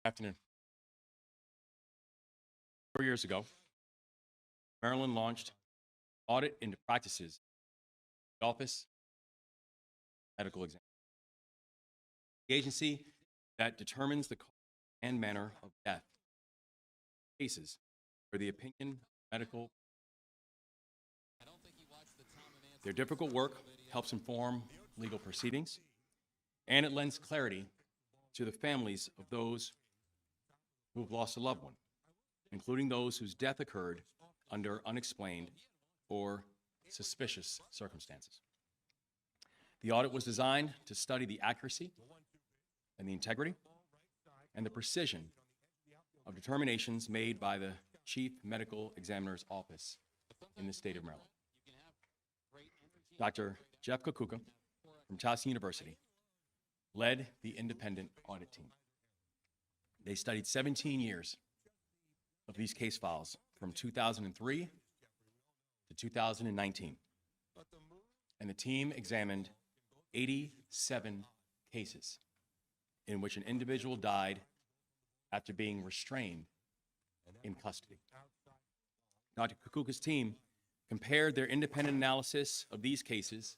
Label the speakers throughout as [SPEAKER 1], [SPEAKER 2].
[SPEAKER 1] Afternoon. 4 years ago, Maryland launched Audit into practices, the Office of Medical Exam. The agency that determines the cause and manner of death cases for the opinion of medical. Their difficult work helps inform legal proceedings, and it lends clarity to the families of those who have lost a loved one, including those whose death occurred under unexplained or suspicious circumstances. The audit was designed to study the accuracy and the integrity and the precision of determinations made by the Chief Medical Examiner's Office in the state of Maryland. Dr. Jeff Kakuka from Towson University led the independent audit team. They studied 17 years of these case files from 2003 to 2019. And the team examined 87 cases in which an individual died after being restrained in custody. Dr. Kakuka's team compared their independent analysis of these cases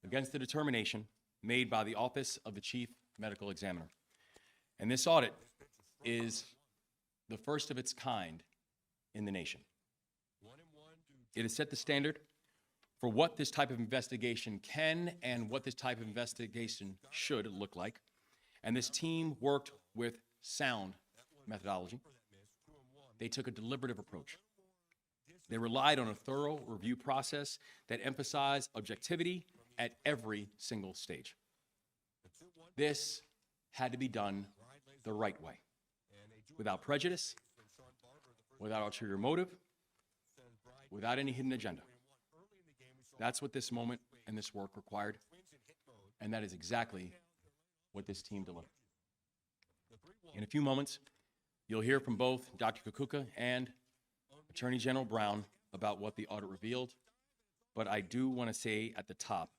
[SPEAKER 1] against the determination made by the Office of the Chief Medical Examiner. And this audit is the first of its kind in the nation. It has set the standard for what this type of investigation can and what this type of investigation should look like. And this team worked with sound methodology. They took a deliberative approach. They relied on a thorough review process that emphasized objectivity at every single stage. This had to be done the right way, without prejudice, without ulterior motive, without any hidden agenda. That's what this moment and this work required, and that is exactly what this team delivered. In a few moments, you'll hear from both Dr. Kakuka and Attorney General Brown about what the audit revealed, but I do want to say at the top,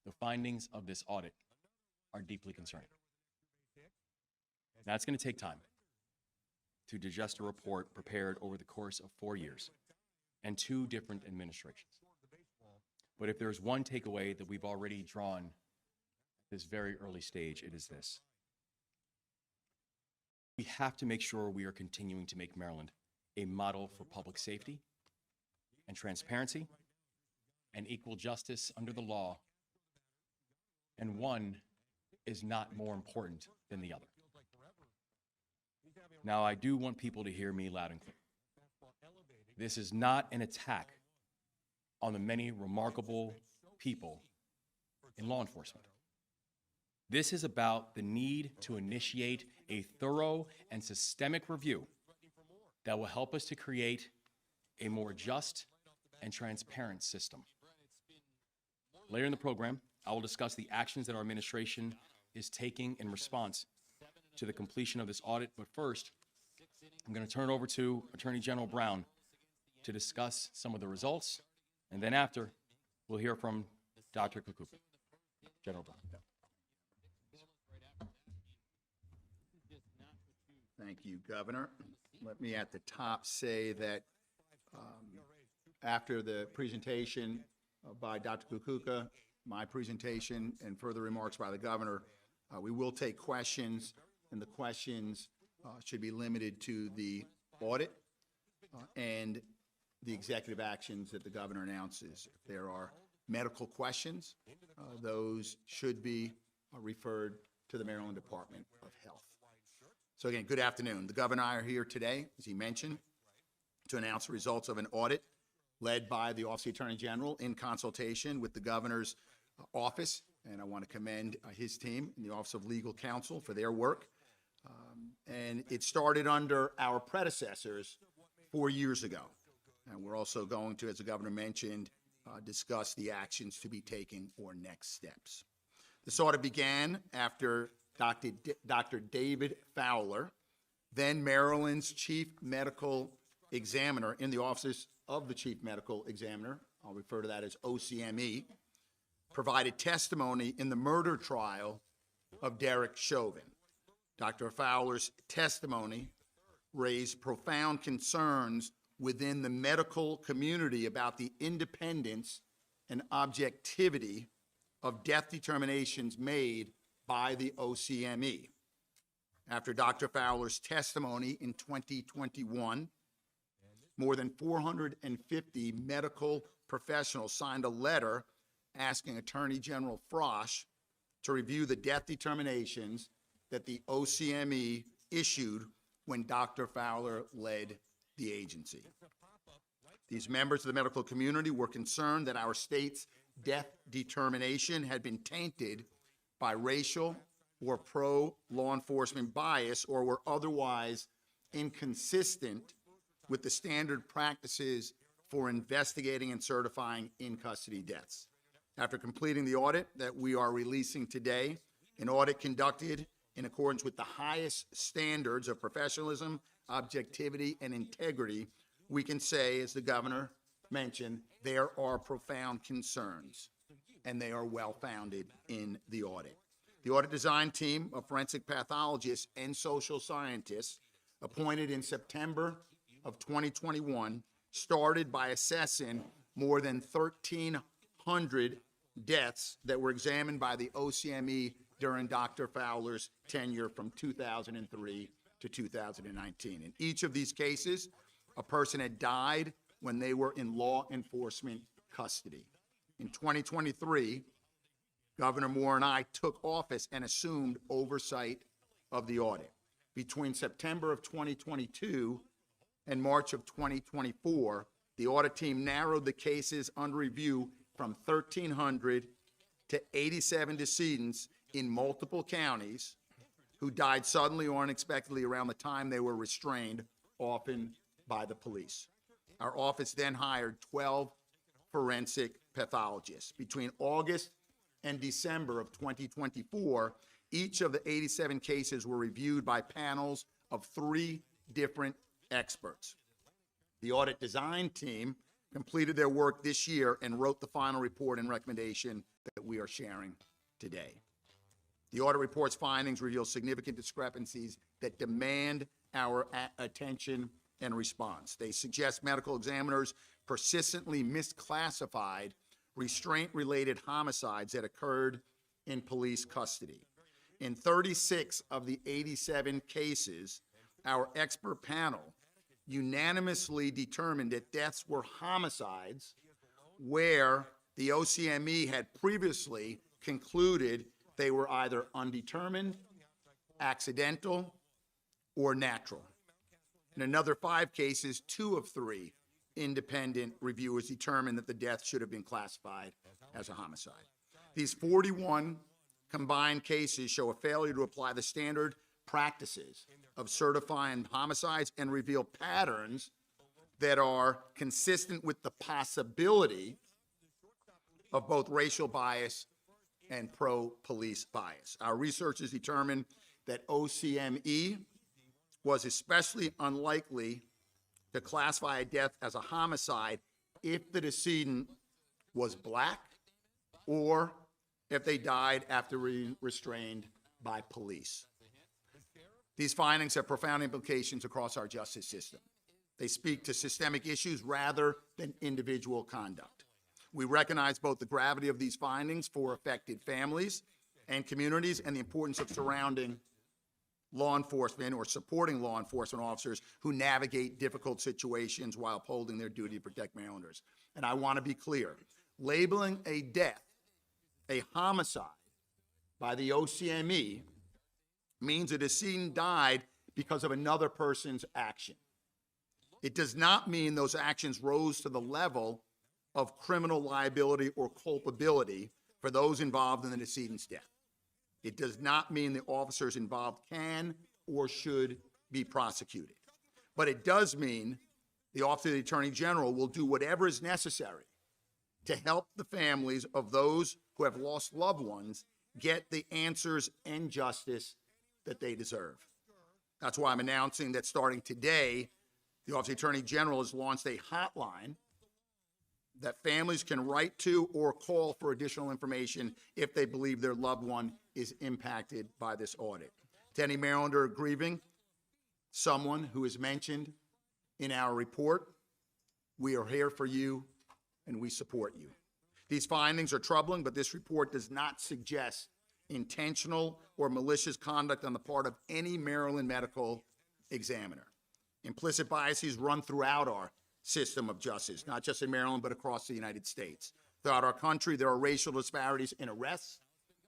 [SPEAKER 1] the findings of this audit are deeply concerning. Now, it's going to take time to digest a report prepared over the course of 4 years and 2 different administrations. But if there's one takeaway that we've already drawn at this very early stage, it is this. We have to make sure we are continuing to make Maryland a model for public safety and transparency and equal justice under the law, and one is not more important than the other. Now, I do want people to hear me loud and clear. This is not an attack on the many remarkable people in law enforcement. This is about the need to initiate a thorough and systemic review that will help us to create a more just and transparent system. Later in the program, I will discuss the actions that our administration is taking in response to the completion of this audit. But first, I'm going to turn it over to Attorney General Brown to discuss some of the results. And then after, we'll hear from Dr. Kakuka. General Brown.
[SPEAKER 2] Thank you, Governor. Let me at the top say that after the presentation by Dr. Kakuka, my presentation, and further remarks by the Governor, we will take questions, and the questions should be limited to the audit and the executive actions that the Governor announces. If there are medical questions, those should be referred to the Maryland Department of Health. So again, good afternoon. The Governor and I are here today, as he mentioned, to announce the results of an audit led by the Office of the Attorney General in consultation with the Governor's office. And I want to commend his team and the Office of Legal Counsel for their work. And it started under our predecessors 4 years ago. And we're also going to, as the Governor mentioned, discuss the actions to be taken or next steps. This audit began after Dr. David Fowler, then Maryland's Chief Medical Examiner in the Office of the Chief Medical Examiner, I'll refer to that as OCME, provided testimony in the murder trial of Derek Chauvin. Dr. Fowler's testimony raised profound concerns within the medical community about the independence and objectivity of death determinations made by the OCME. After Dr. Fowler's testimony in 2021, more than 450 medical professionals signed a letter asking Attorney General Frosch to review the death determinations that the OCME issued when Dr. Fowler led the agency. These members of the medical community were concerned that our state's death determination had been tainted by racial or pro-law enforcement bias or were otherwise inconsistent with the standard practices for investigating and certifying in-custody deaths. After completing the audit that we are releasing today, an audit conducted in accordance with the highest standards of professionalism, objectivity, and integrity, we can say, as the governor mentioned, there are profound concerns, and they are well-founded in the audit. The audit design team of forensic pathologists and social scientists appointed in September of 2021 started by assessing more than 1,300 deaths that were examined by the OCME during Dr. Fowler's tenure from 2003 to 2019. In each of these cases, a person had died when they were in law enforcement custody. In 2023, Governor Moore and I took office and assumed oversight of the audit. Between September of 2022 and March of 2024, the audit team narrowed the cases under review from 1,300 to 87 decedents in multiple counties who died suddenly or unexpectedly around the time they were restrained, often by the police. Our office then hired 12 forensic pathologists. Between August and December of 2024, each of the 87 cases were reviewed by panels of 3 different experts. The audit design team completed their work this year and wrote the final report and recommendation that we are sharing today. The audit report's findings reveal significant discrepancies that demand our attention and response. They suggest medical examiners persistently misclassified restraint-related homicides that occurred in police custody. In 36 of the 87 cases, our expert panel unanimously determined that deaths were homicides where the OCME had previously concluded they were either undetermined, accidental, or natural. In another 5 cases, 2 of 3 independent reviewers determined that the death should have been classified as a homicide. These 41 combined cases show a failure to apply the standard practices of certifying homicides and reveal patterns that are consistent with the possibility of both racial bias and pro-police bias. Our researchers determined that OCME was especially unlikely to classify a death as a homicide if the decedent was Black or if they died after being restrained by police. These findings have profound implications across our justice system. They speak to systemic issues rather than individual conduct. We recognize both the gravity of these findings for affected families and communities and the importance of surrounding law enforcement or supporting law enforcement officers who navigate difficult situations while upholding their duty to protect Marylanders. And I want to be clear, labeling a death a homicide by the OCME means a decedent died because of another person's action. It does not mean those actions rose to the level of criminal liability or culpability for those involved in the decedent's death. It does not mean the officers involved can or should be prosecuted. But it does mean the Office of the Attorney General will do whatever is necessary to help the families of those who have lost loved ones get the answers and justice that they deserve. That's why I'm announcing that starting today, the Office of the Attorney General has launched a hotline that families can write to or call for additional information if they believe their loved one is impacted by this audit. To any Marylander grieving someone who is mentioned in our report, we are here for you and we support you. These findings are troubling, but this report does not suggest intentional or malicious conduct on the part of any Maryland medical examiner. Implicit biases run throughout our system of justice, not just in Maryland, but across the United States. Throughout our country, there are racial disparities in arrests,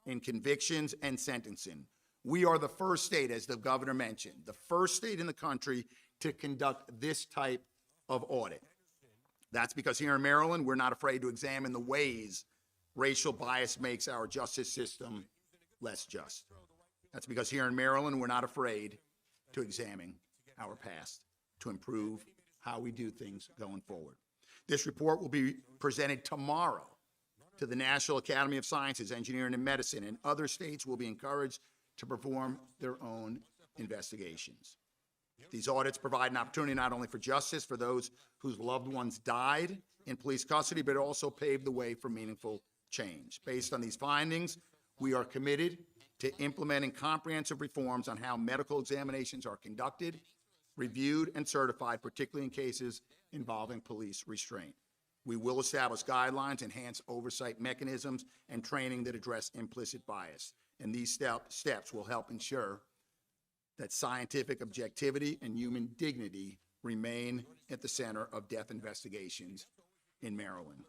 [SPEAKER 2] in convictions, and sentencing. We are the first state, as the governor mentioned, the first state in the country to conduct this type of audit. That's because here in Maryland, we're not afraid to examine the ways racial bias makes our justice system less just. That's because here in Maryland, we're not afraid to examine our past to improve how we do things going forward. This report will be presented tomorrow to the National Academy of Sciences, Engineering, and Medicine, and other states will be encouraged to perform their own investigations. These audits provide an opportunity not only for justice for those whose loved ones died in police custody, but also pave the way for meaningful change. Based on these findings, we are committed to implementing comprehensive reforms on how medical examinations are conducted, reviewed, and certified, particularly in cases involving police restraint. We will establish guidelines, enhance oversight mechanisms, and training that address implicit bias. And these steps will help ensure that scientific objectivity and human dignity remain at the center of death investigations in Maryland.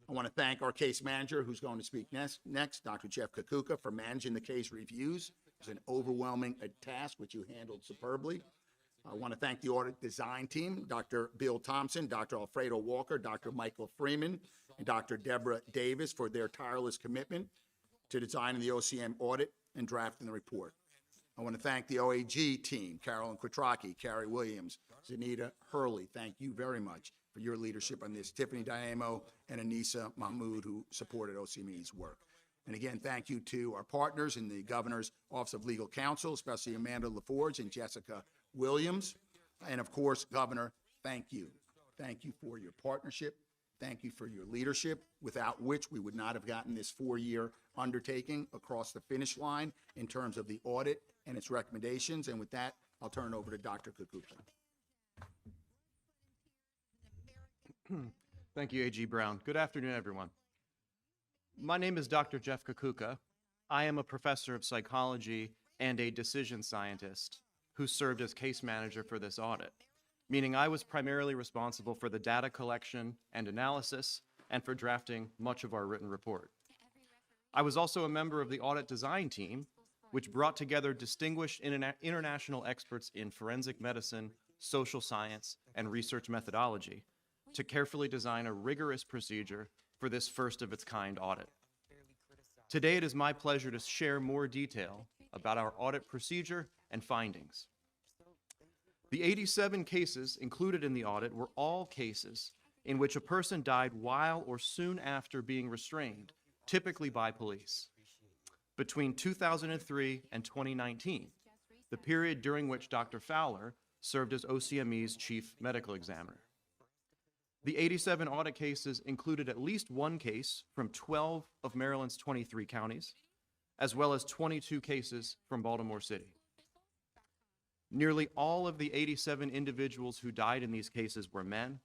[SPEAKER 2] I want to thank our case manager, who's going to speak next, Dr. Jeff Kakuka, for managing the case reviews. It was an overwhelming task, which you handled superbly. I want to thank the audit design team, Dr. Bill Thompson, Dr. Alfredo Walker, Dr. Michael Freeman, and Dr. Deborah Davis for their tireless commitment to designing the OCM audit and drafting the report. I want to thank the OAG team, Carolyn Quattrocchi, Carrie Williams, Zanita Hurley. Thank you very much for your leadership on this. Tiffany Diamo and Anissa Mahmood, who supported OCME's work. And again, thank you to our partners in the Governor's Office of Legal Counsel, especially Amanda LaForge and Jessica Williams. And of course, Governor, thank you. Thank you for your partnership. Thank you for your leadership, without which we would not have gotten this 4-year undertaking across the finish line in terms of the audit and its recommendations. And with that, I'll turn it over to Dr. Kakuka.
[SPEAKER 3] Thank you, A.G. Brown. Good afternoon, everyone. My name is Dr. Jeff Kakuka. I am a professor of psychology and a decision scientist who served as case manager for this audit, meaning I was primarily responsible for the data collection and analysis and for drafting much of our written report. I was also a member of the audit design team, which brought together distinguished international experts in forensic medicine, social science, and research methodology to carefully design a rigorous procedure for this first-of-its-kind audit. Today, it is my pleasure to share more detail about our audit procedure and findings. The 87 cases included in the audit were all cases in which a person died while or soon after being restrained, typically by police. Between 2003 and 2019, the period during which Dr. Fowler served as OCME's chief medical examiner. The 87 audit cases included at least one case from 12 of Maryland's 23 counties, as well as 22 cases from Baltimore City. Nearly all of the 87 individuals who died in these cases were men,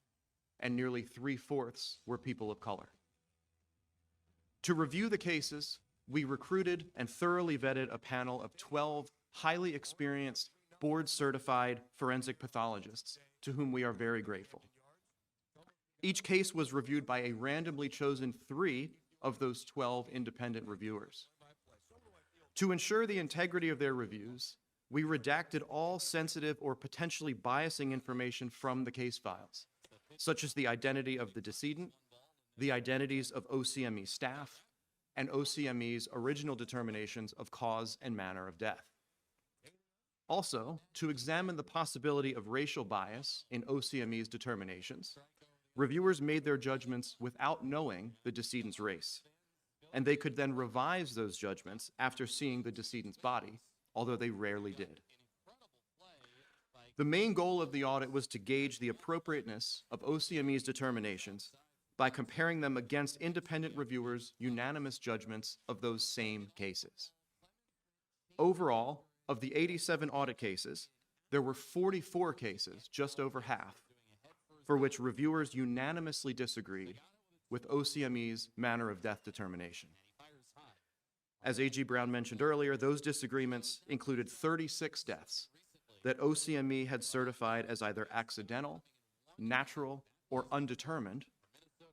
[SPEAKER 3] and nearly 3/4 were people of color. To review the cases, we recruited and thoroughly vetted a panel of 12 highly experienced, board-certified forensic pathologists, to whom we are very grateful. Each case was reviewed by a randomly chosen 3 of those 12 independent reviewers. To ensure the integrity of their reviews, we redacted all sensitive or potentially biasing information from the case files, such as the identity of the decedent, the identities of OCME staff, and OCME's original determinations of cause and manner of death. Also, to examine the possibility of racial bias in OCME's determinations, reviewers made their judgments without knowing the decedent's race, and they could then revise those judgments after seeing the decedent's body, although they rarely did. The main goal of the audit was to gauge the appropriateness of OCME's determinations by comparing them against independent reviewers' unanimous judgments of those same cases. Overall, of the 87 audit cases, there were 44 cases, just over half, for which reviewers unanimously disagreed with OCME's manner of death determination. As A.G. Brown mentioned earlier, those disagreements included 36 deaths that OCME had certified as either accidental, natural, or undetermined,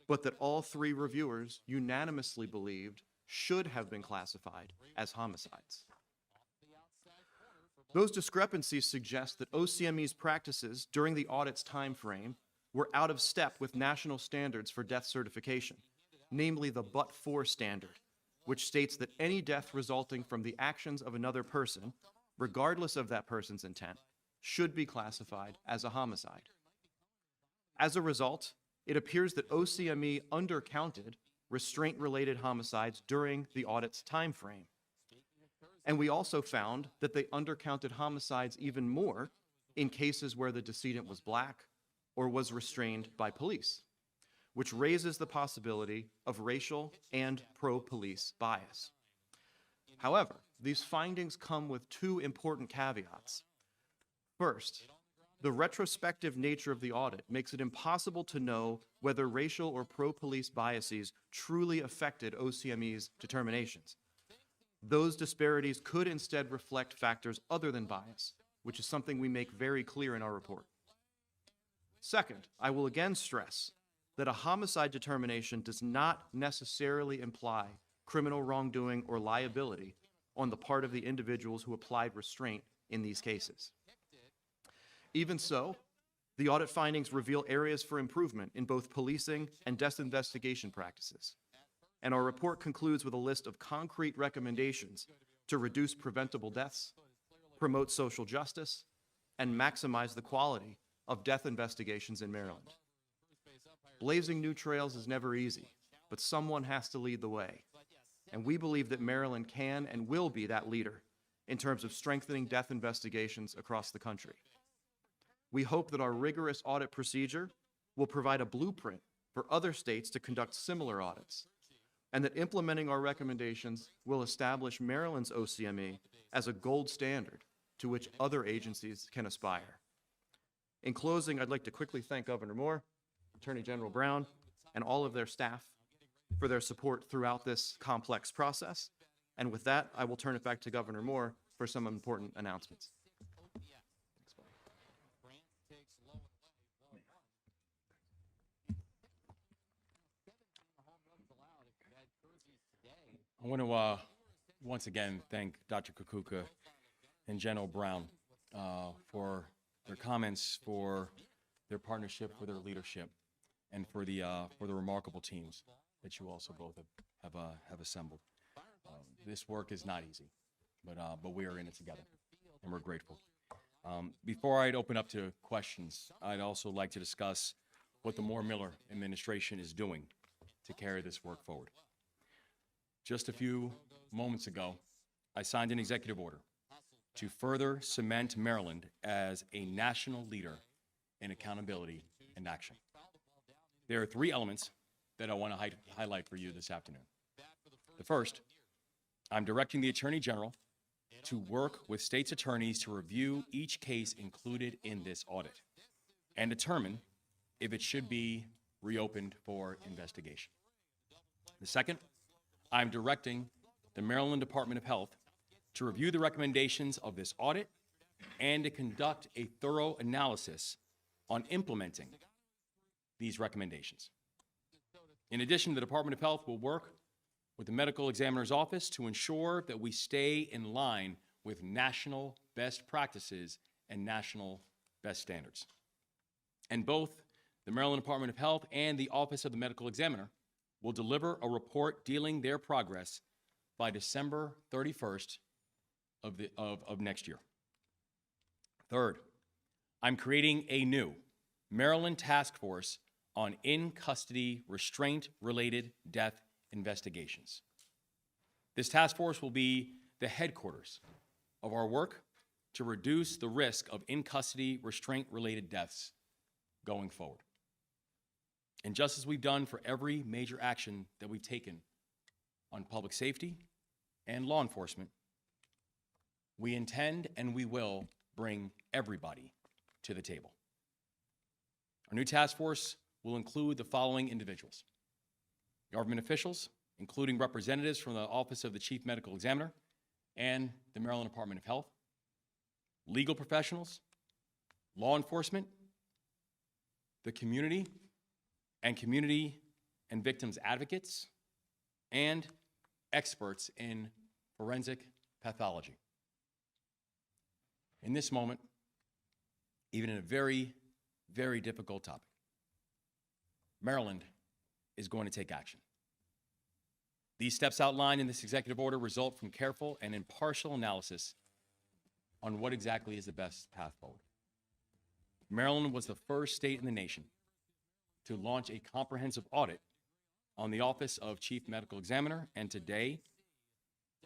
[SPEAKER 3] but that all three reviewers unanimously believed should have been classified as homicides. Those discrepancies suggest that OCME's practices during the audit's time frame were out of step with national standards for death certification, namely the but-for standard, which states that any death resulting from the actions of another person, regardless of that person's intent, should be classified as a homicide. As a result, it appears that OCME undercounted restraint-related homicides during the audit's time frame. And we also found that they undercounted homicides even more in cases where the decedent was black or was restrained by police, which raises the possibility of racial and pro-police bias. However, these findings come with two important caveats. First, the retrospective nature of the audit makes it impossible to know whether racial or pro-police biases truly affected OCME's determinations. Those disparities could instead reflect factors other than bias, which is something we make very clear in our report. Second, I will again stress that a homicide determination does not necessarily imply criminal wrongdoing or liability on the part of the individuals who applied restraint in these cases. Even so, the audit findings reveal areas for improvement in both policing and death investigation practices. And our report concludes with a list of concrete recommendations to reduce preventable deaths, promote social justice, and maximize the quality of death investigations in Maryland. Blazing new trails is never easy, but someone has to lead the way. And we believe that Maryland can and will be that leader in terms of strengthening death investigations across the country. We hope that our rigorous audit procedure will provide a blueprint for other states to conduct similar audits, and that implementing our recommendations will establish Maryland's OCME as a gold standard to which other agencies can aspire. In closing, I'd like to quickly thank Governor Moore, Attorney General Brown, and all of their staff for their support throughout this complex process. And with that, I will turn it back to Governor Moore for some important announcements.
[SPEAKER 1] I want to once again thank Dr. Kakuka and General Brown for their comments, for their partnership, for their leadership, and for the remarkable teams that you also both have assembled. This work is not easy, but we are in it together, and we're grateful. Before I'd open up to questions, I'd also like to discuss what the Moore-Miller administration is doing to carry this work forward. Just a few moments ago, I signed an executive order to further cement Maryland as a national leader in accountability and action. There are three elements that I want to highlight for you this afternoon. The first, I'm directing the Attorney General to work with states' attorneys to review each case included in this audit and determine if it should be reopened for investigation. The second, I'm directing the Maryland Department of Health to review the recommendations of this audit and to conduct a thorough analysis on implementing these recommendations. In addition, the Department of Health will work with the Medical Examiner's Office to ensure that we stay in line with national best practices and national best standards. And both the Maryland Department of Health and the Office of the Medical Examiner will deliver a report dealing their progress by December 31st of next year. Third, I'm creating a new Maryland Task Force on in-custody restraint-related death investigations. This task force will be the headquarters of our work to reduce the risk of in-custody restraint-related deaths going forward. And just as we've done for every major action that we've taken on public safety and law enforcement, We intend and we will bring everybody to the table. Our new task force will include the following individuals: government officials, including representatives from the Office of the Chief Medical Examiner and the Maryland Department of Health, legal professionals, law enforcement, the community and victims advocates, and experts in forensic pathology. In this moment, even in a very, very difficult topic, Maryland is going to take action. These steps outlined in this executive order result from careful and impartial analysis on what exactly is the best path forward. Maryland was the first state in the nation to launch a comprehensive audit on the Office of Chief Medical Examiner, and today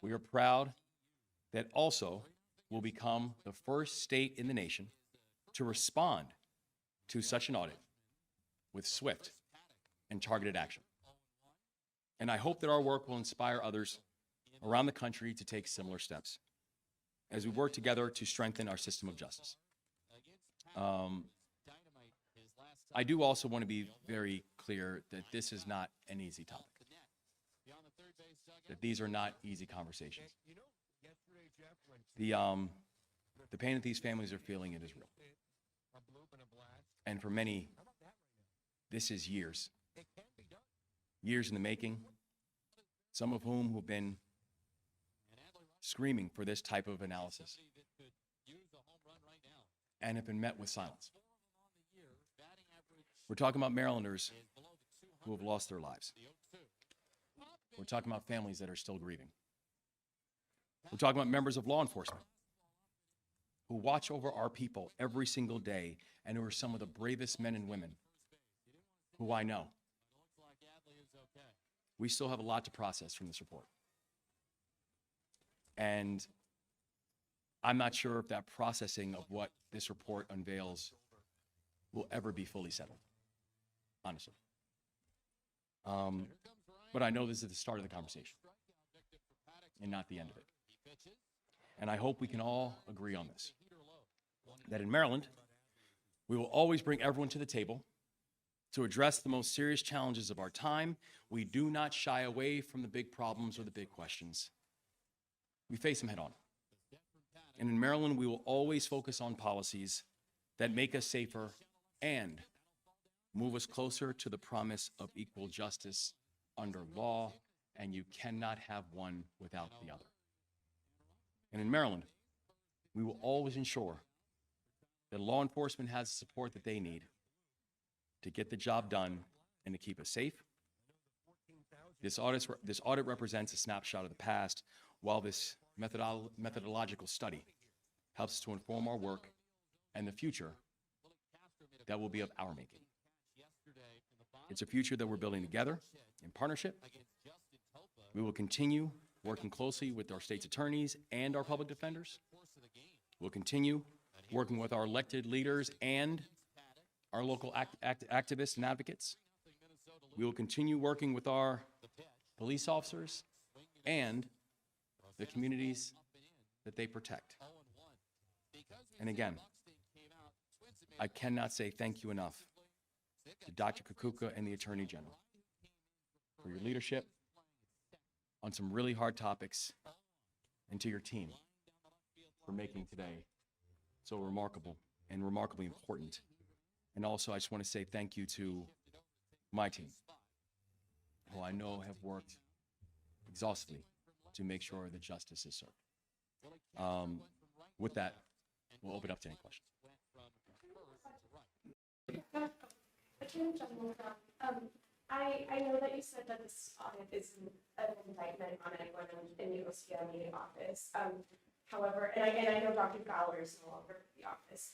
[SPEAKER 1] we are proud that also will become the first state in the nation to respond to such an audit with swift and targeted action. And I hope that our work will inspire others around the country to take similar steps as we work together to strengthen our system of justice. I do also want to be very clear that this is not an easy topic, that these are not easy conversations. The pain that these families are feeling, it is real. And for many, this is years in the making, some of whom have been screaming for this type of analysis and have been met with silence. We're talking about Marylanders who have lost their lives. We're talking about families that are still grieving. We're talking about members of law enforcement who watch over our people every single day and who are some of the bravest men and women who I know. We still have a lot to process from this report. And I'm not sure if that processing of what this report unveils will ever be fully settled, honestly. But I know this is the start of the conversation and not the end of it. And I hope we can all agree on this, that in Maryland, we will always bring everyone to the table to address the most serious challenges of our time. We do not shy away from the big problems or the big questions. We face them head on. And in Maryland, we will always focus on policies that make us safer and move us closer to the promise of equal justice under law, and you cannot have one without the other. And in Maryland, we will always ensure that law enforcement has the support that they need to get the job done and to keep us safe. This audit represents a snapshot of the past, while this methodological study helps to inform our work and the future that will be of our making. It's a future that we're building together in partnership. We will continue working closely with our state's attorneys and our public defenders. We'll continue working with our elected leaders and our local activists and advocates. We will continue working with our police officers and the communities that they protect. And again, I cannot say thank you enough to Dr. Kakuka and the Attorney General for your leadership on some really hard topics, and to your team for making today so remarkable and remarkably important. And also, I just want to say thank you to my team, who I know have worked exhaustively to make sure that justice is served. With that, we'll open up to any questions.
[SPEAKER 4] Attorney General, I know that you said that this audit is an indictment on anyone in the OCME office. However, and I know Dr. Fowler is no longer in the office.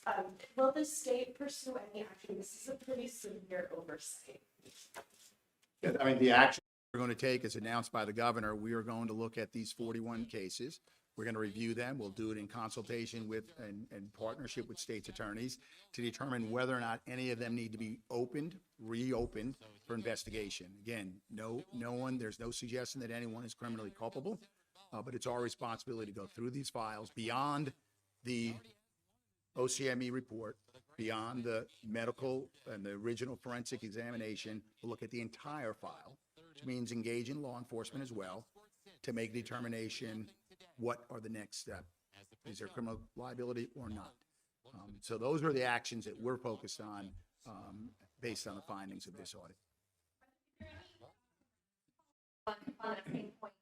[SPEAKER 4] Will the state pursue any action? This is a pretty severe oversight.
[SPEAKER 2] Yeah, I mean, the action we're going to take is announced by the governor. We are going to look at these 41 cases. We're going to review them. We'll do it in consultation with and partnership with state's attorneys to determine whether or not any of them need to be reopened for investigation. Again, no one, there's no suggestion that anyone is criminally culpable. but it's our responsibility to go through these files beyond the OCME report, beyond the medical and the original forensic examination, to look at the entire file, which means engage in law enforcement as well, to make a determination what are the next steps. Is there criminal liability or not? So those are the actions that we're focused on based on the findings of this audit.
[SPEAKER 5] On that same point,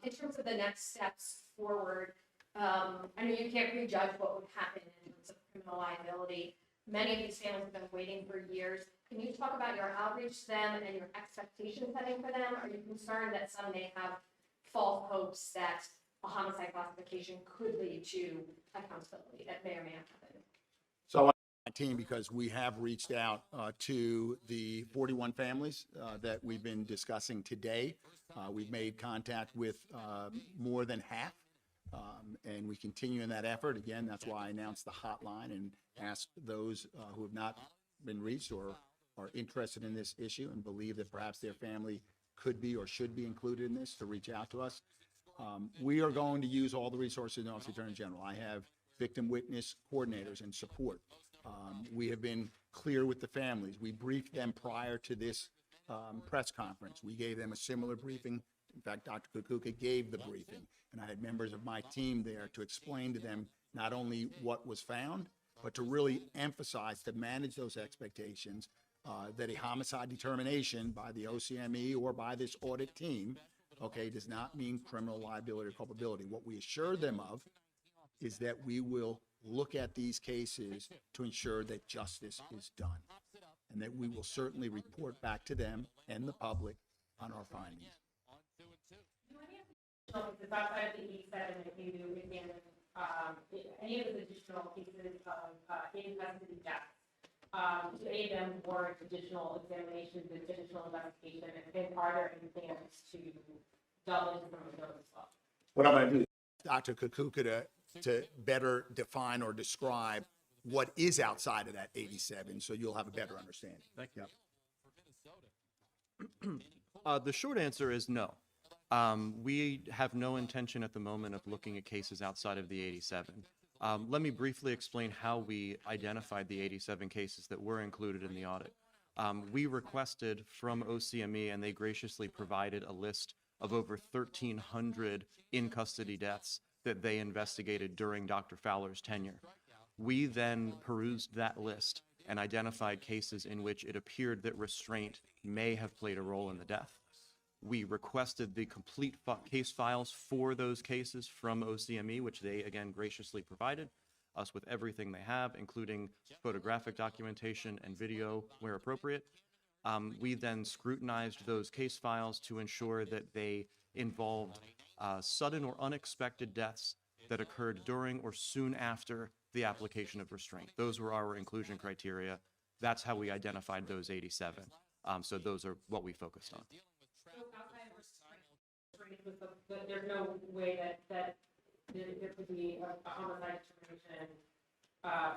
[SPEAKER 5] in terms of the next steps forward, I know you can't prejudge what would happen in terms of criminal liability. Many of these families have been waiting for years. Can you talk about your outreach to them and your expectation setting for them? Are you concerned that some may have false hopes that a homicide classification could lead to accountability that may or may not happen?
[SPEAKER 2] So I want my team, because we have reached out to the 41 families that we've been discussing today. We've made contact with more than half, and we continue in that effort. Again, that's why I announced the hotline and asked those who have not been reached or are interested in this issue and believe that perhaps their family could be or should be included in this to reach out to us. We are going to use all the resources in the Office of the Attorney General. I have victim witness coordinators and support. We have been clear with the families. We briefed them prior to this press conference. We gave them a similar briefing. In fact, Dr. Kakuka gave the briefing, and I had members of my team there to explain to them not only what was found, but to really emphasize, to manage those expectations, that a homicide determination by the OCME or by this audit team, okay, does not mean criminal liability or culpability. What we assured them of is that we will look at these cases to ensure that justice is done, and that we will certainly report back to them and the public on our findings.
[SPEAKER 4] Because outside of the 87 that you examined, any of the additional cases of in custody deaths, do any of them warrant additional examinations and additional investigation? And are there any plans to delve into some of those as well?
[SPEAKER 2] What I'm going to do is Dr. Kakuka to better define or describe what is outside of that 87, so you'll have a better understanding.
[SPEAKER 3] Thank you.
[SPEAKER 2] Yep.
[SPEAKER 3] The short answer is no. We have no intention at the moment of looking at cases outside of the 87. Let me briefly explain how we identified the 87 cases that were included in the audit. We requested from OCME, and they graciously provided a list of over 1,300 in-custody deaths that they investigated during Dr. Fowler's tenure. We then perused that list and identified cases in which it appeared that restraint may have played a role in the death. We requested the complete case files for those cases from OCME, which they, again, graciously provided us with everything they have, including photographic documentation and video where appropriate. We then scrutinized those case files to ensure that they involved sudden or unexpected deaths that occurred during or soon after the application of restraint. Those were our inclusion criteria. That's how we identified those 87. So those are what we focused on.
[SPEAKER 4] There's no way that there could be a homicide determination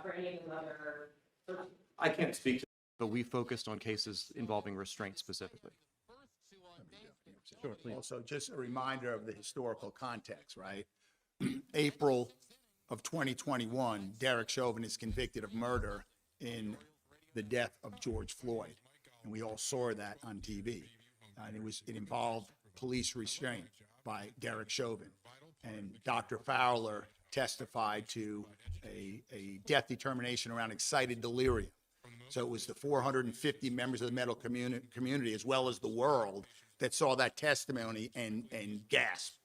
[SPEAKER 4] for any of the other.
[SPEAKER 3] I can't speak to, but we focused on cases involving restraint specifically.
[SPEAKER 2] Sure, please. Also, just a reminder of the historical context, right? April of 2021, Derek Chauvin is convicted of murder in the death of George Floyd, and we all saw that on TV. And it involved police restraint by Derek Chauvin, and Dr. Fowler testified to a death determination around excited delirium. So it was the 450 members of the medical community as well as the world that saw that testimony and gasped.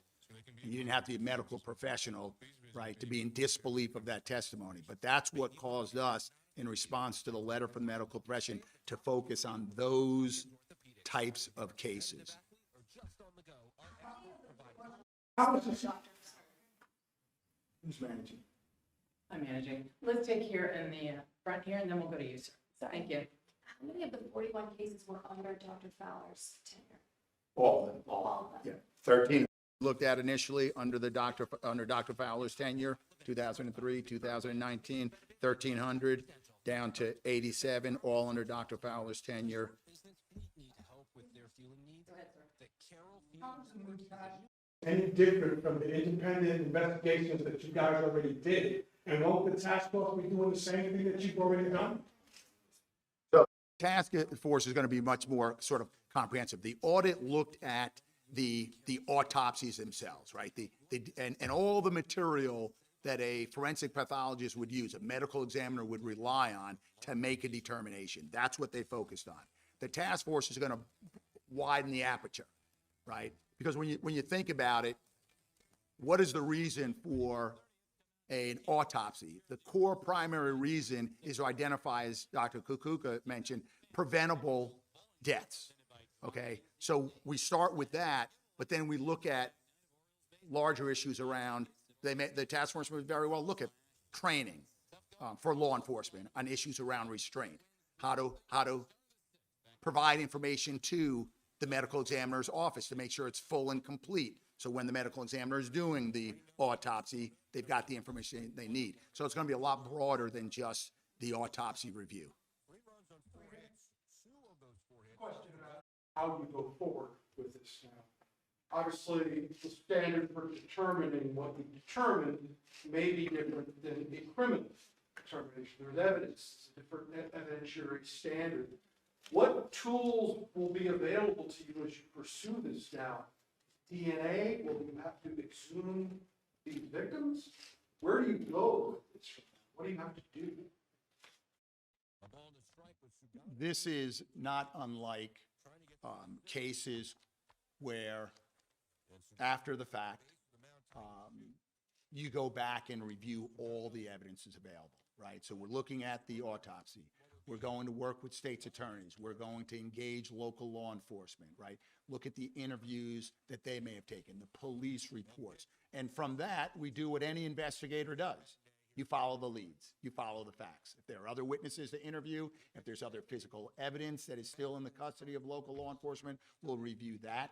[SPEAKER 2] And you didn't have to be a medical professional, right, to be in disbelief of that testimony. But that's what caused us, in response to the letter from the medical profession, to focus on those types of cases. Who's managing?
[SPEAKER 6] I'm managing. Let's take here in the front here, and then we'll go to you, sir. Thank you.
[SPEAKER 4] How many of the 41 cases were under Dr. Fowler's tenure?
[SPEAKER 2] All of them.
[SPEAKER 4] All of them.
[SPEAKER 2] Yeah, 13 looked at initially under Dr. Fowler's tenure, 2003, 2019, 1,300 down to 87, all under Dr. Fowler's tenure.
[SPEAKER 7] any different from the independent investigations that you guys already did? And won't the task force be doing the same thing that you've already done?
[SPEAKER 2] Task force is going to be much more sort of comprehensive. The audit looked at the autopsies themselves, right? And all the material that a forensic pathologist would use, a medical examiner would rely on to make a determination. That's what they focused on. The task force is going to widen the aperture, right? Because when you think about it, what is the reason for an autopsy? The core primary reason is to identify, as Dr. Kakuka mentioned, preventable deaths, okay? So we start with that, but then we look at larger issues around, the task force would very well look at training for law enforcement on issues around restraint, how to provide information to the medical examiner's office to make sure it's full and complete. So when the medical examiner is doing the autopsy, they've got the information they need. So it's going to be a lot broader than just the autopsy review.
[SPEAKER 7] Question about how you go forward with this now. Obviously, the standard for determining what you determined may be different than a criminal determination. There's evidence, it's a different evidentiary standard. What tools will be available to you as you pursue this now? DNA, will you have to exhume these victims? Where do you go with this? What do you have to do?
[SPEAKER 2] This is not unlike cases where after the fact, you go back and review all the evidence is available, right? So we're looking at the autopsy. We're going to work with state's attorneys. We're going to engage local law enforcement, right? Look at the interviews that they may have taken, the police reports. And from that, we do what any investigator does. You follow the leads, you follow the facts. If there are other witnesses to interview, if there's other physical evidence that is still in the custody of local law enforcement, we'll review that.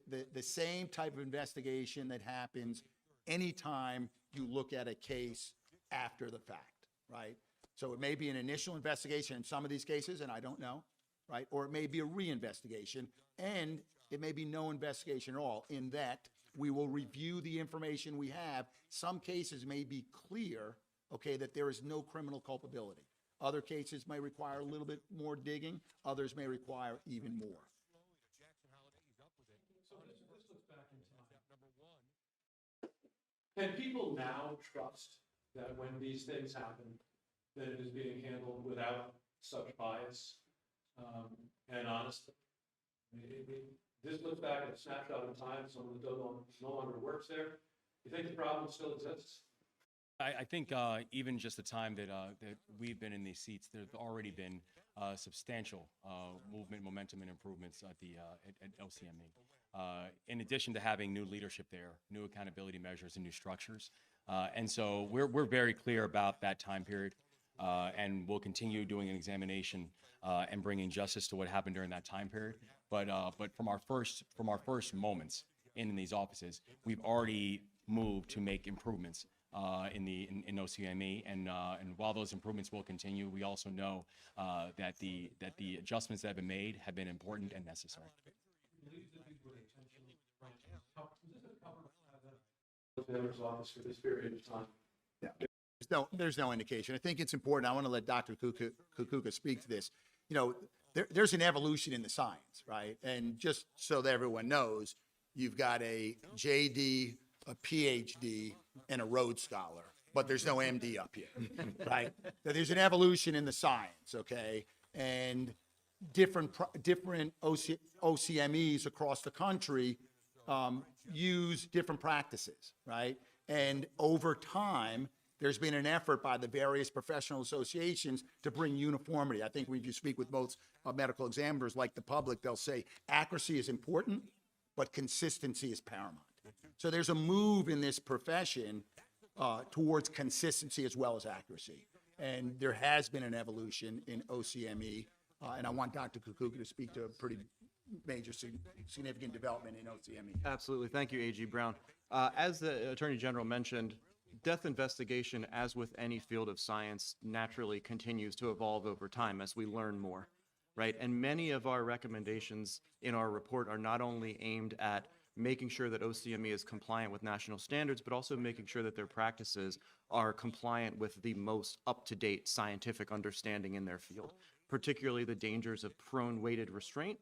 [SPEAKER 2] The same type of investigation that happens anytime you look at a case after the fact, right? So it may be an initial investigation in some of these cases, and I don't know, right? Or it may be a reinvestigation, and it may be no investigation at all, in that we will review the information we have. Some cases may be clear, okay, that there is no criminal culpability. Other cases may require a little bit more digging. Others may require even more.
[SPEAKER 7] So this looks back in time. Can people now trust that when these things happen, that it is being handled without such bias and honesty? This looks back at a snapshot in time, someone that no longer works there. You think the problem still exists?
[SPEAKER 1] I think even just the time that we've been in these seats, there's already been substantial movement, momentum, and improvements at LCME. In addition to having new leadership there, new accountability measures, and new structures. And so we're very clear about that time period, and we'll continue doing an examination and bringing justice to what happened during that time period. But from our first moments in these offices, we've already moved to make improvements in OCME, and while those improvements will continue, we also know that the adjustments that have been made have been important and necessary.
[SPEAKER 7] Office for this period of time.
[SPEAKER 2] Yeah. There's no indication. I think it's important. I want to let Dr. Kakuka speak to this. You know, there's an evolution in the science, right? And just so that everyone knows, you've got a JD, a PhD, and a Rhodes Scholar, but there's no MD up here, right? So there's an evolution in the science, okay? And different OCMEs across the country use different practices, right? And over time, there's been an effort by the various professional associations to bring uniformity. I think when you speak with most medical examiners, like the public, they'll say accuracy is important, but consistency is paramount. So there's a move in this profession towards consistency as well as accuracy. And there has been an evolution in OCME, and I want Dr. Kakuka to speak to a pretty major significant development in OCME.
[SPEAKER 3] Absolutely. Thank you, A.G. Brown. As the Attorney General mentioned, death investigation, as with any field of science, naturally continues to evolve over time as we learn more, right? And many of our recommendations in our report are not only aimed at making sure that OCME is compliant with national standards, but also making sure that their practices are compliant with the most up-to-date scientific understanding in their field, particularly the dangers of prone weighted restraint,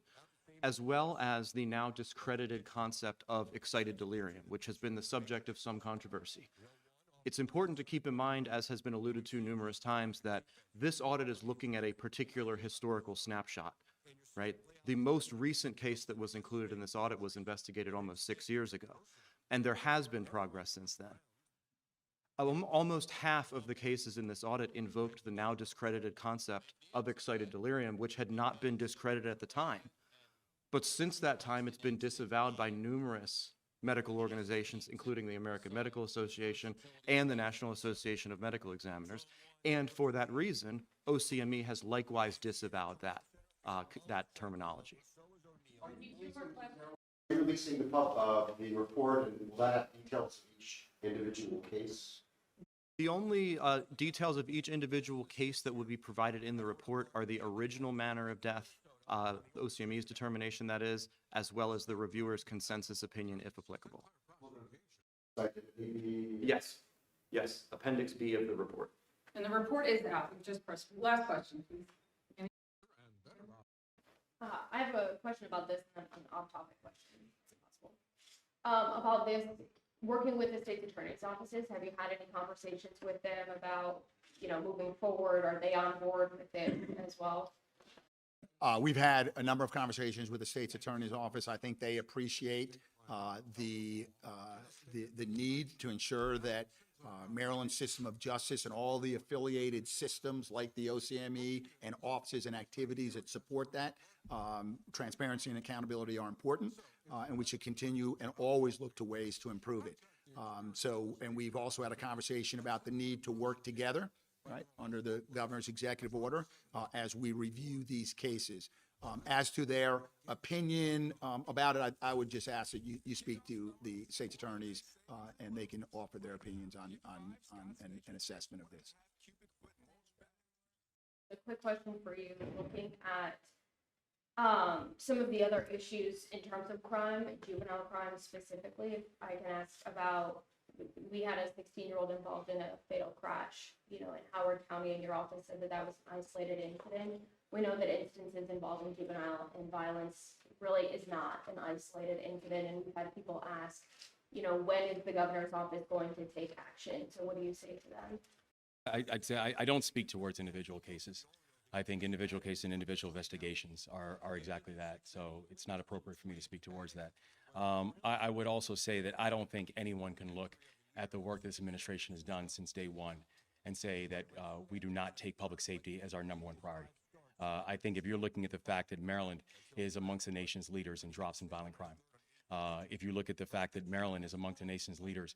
[SPEAKER 3] as well as the now discredited concept of excited delirium, which has been the subject of some controversy. It's important to keep in mind, as has been alluded to numerous times, that this audit is looking at a particular historical snapshot, right? The most recent case that was included in this audit was investigated almost 6 years ago, and there has been progress since then. Almost half of the cases in this audit invoked the now discredited concept of excited delirium, which had not been discredited at the time. But since that time, it's been disavowed by numerous medical organizations, including the American Medical Association and the National Association of Medical Examiners. And for that reason, OCME has likewise disavowed that terminology.
[SPEAKER 8] Releasing the report, and will that have details of each individual case?
[SPEAKER 3] The only details of each individual case that would be provided in the report are the original manner of death, OCME's determination that is, as well as the reviewer's consensus opinion if applicable. Yes, Appendix B of the report.
[SPEAKER 6] And the report is out. We just pressed. Last question, please.
[SPEAKER 5] I have a question about this, and an off-topic question, if possible. About this, working with the state's attorney's offices, have you had any conversations with them about, moving forward? Are they on board with it as well?
[SPEAKER 2] We've had a number of conversations with the state's attorney's office. I think they appreciate the need to ensure that Maryland's system of justice and all the affiliated systems like the OCME and offices and activities that support that, transparency and accountability are important, and we should continue and always look to ways to improve it. And we've also had a conversation about the need to work together, right, under the governor's executive order as we review these cases. As to their opinion about it, I would just ask that you speak to the state's attorneys and they can offer their opinions on an assessment of this.
[SPEAKER 5] A quick question for you, looking at some of the other issues in terms of crime, juvenile crime specifically. If I can ask about, we had a 16-year-old involved in a fatal crash, in Howard County, and your office said that was an isolated incident. We know that instances involving juvenile and violence really is not an isolated incident, and we've had people ask, when is the governor's office going to take action? So what do you say to them?
[SPEAKER 1] I'd say I don't speak towards individual cases. I think individual cases and individual investigations are exactly that. So it's not appropriate for me to speak towards that. I would also say that I don't think anyone can look at the work this administration has done since day one and say that we do not take public safety as our #1 priority. I think if you're looking at the fact that Maryland is amongst the nation's leaders in drops in violent crime, if you look at the fact that Maryland is amongst the nation's leaders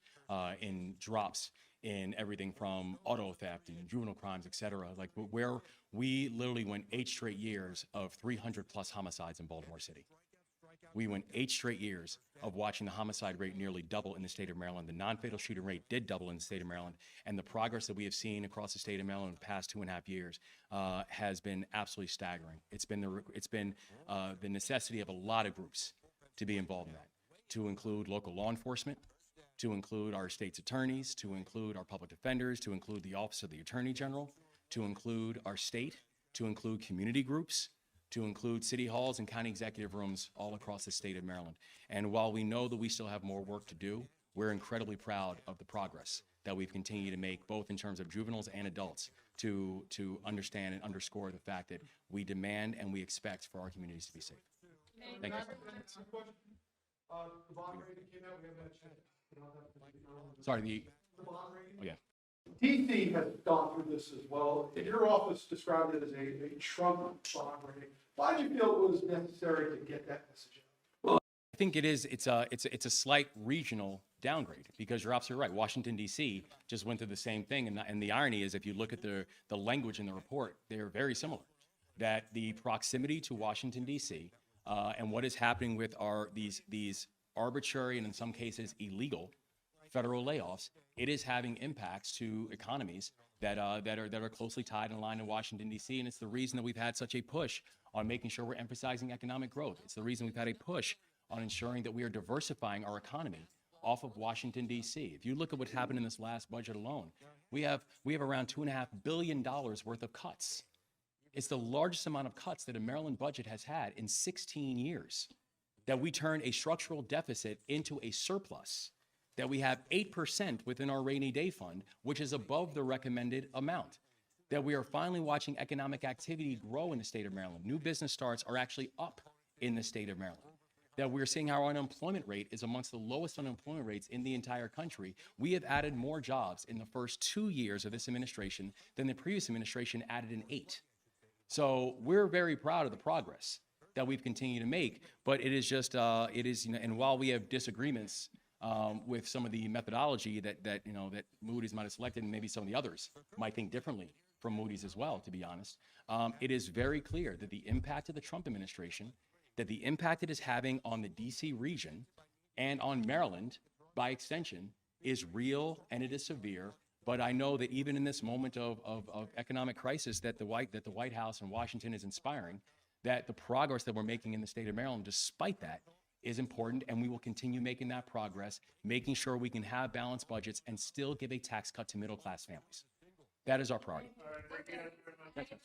[SPEAKER 1] in drops in everything from auto theft and juvenile crimes, et cetera, like where we literally went 8 straight years of 300+ homicides in Baltimore City. We went 8 straight years of watching the homicide rate nearly double in the state of Maryland. The non-fatal shooting rate did double in the state of Maryland. And the progress that we have seen across the state of Maryland in the past 2.5 years has been absolutely staggering. It's been the necessity of a lot of groups to be involved in that, to include local law enforcement, to include our state's attorneys, to include our public defenders, to include the Office of the Attorney General, to include our state, to include community groups, to include city halls and county executive rooms all across the state of Maryland. And while we know that we still have more work to do, we're incredibly proud of the progress that we've continued to make, both in terms of juveniles and adults, to understand and underscore the fact that we demand and we expect for our communities to be safe. Thank you.
[SPEAKER 7] The bond rating came out, we haven't had a chance.
[SPEAKER 1] Sorry, oh yeah.
[SPEAKER 7] DC has gone through this as well. Your office described it as a Trump bond rating. Why did you feel it was necessary to get that message out?
[SPEAKER 1] I think it's a slight regional downgrade, because you're absolutely right. Washington, D.C. just went through the same thing. And the irony is, if you look at the language in the report, they're very similar. That the proximity to Washington, D.C. And what is happening with these arbitrary and in some cases illegal federal layoffs, it is having impacts to economies that are closely tied and aligned in Washington, D.C. And it's the reason that we've had such a push on making sure we're emphasizing economic growth. It's the reason we've had a push on ensuring that we are diversifying our economy off of Washington, D.C. If you look at what's happened in this last budget alone, we have around $2.5 billion worth of cuts. It's the largest amount of cuts that a Maryland budget has had in 16 years, that we turn a structural deficit into a surplus, that we have 8% within our rainy day fund, which is above the recommended amount, that we are finally watching economic activity grow in the state of Maryland. New business starts are actually up in the state of Maryland, that we're seeing our unemployment rate is amongst the lowest unemployment rates in the entire country. We have added more jobs in the first 2 years of this administration than the previous administration added in 8. So we're very proud of the progress that we've continued to make, but it is just, and while we have disagreements with some of the methodology that Moody's might have selected, and maybe some of the others might think differently from Moody's as well, to be honest, it is very clear that the impact of the Trump administration, that the impact it is having on the DC region and on Maryland, by extension, is real and it is severe. But I know that even in this moment of economic crisis that the White House and Washington is inspiring, that the progress that we're making in the state of Maryland, despite that, is important, and we will continue making that progress, making sure we can have balanced budgets and still give a tax cut to middle-class families. That is our priority.
[SPEAKER 5] Thank you.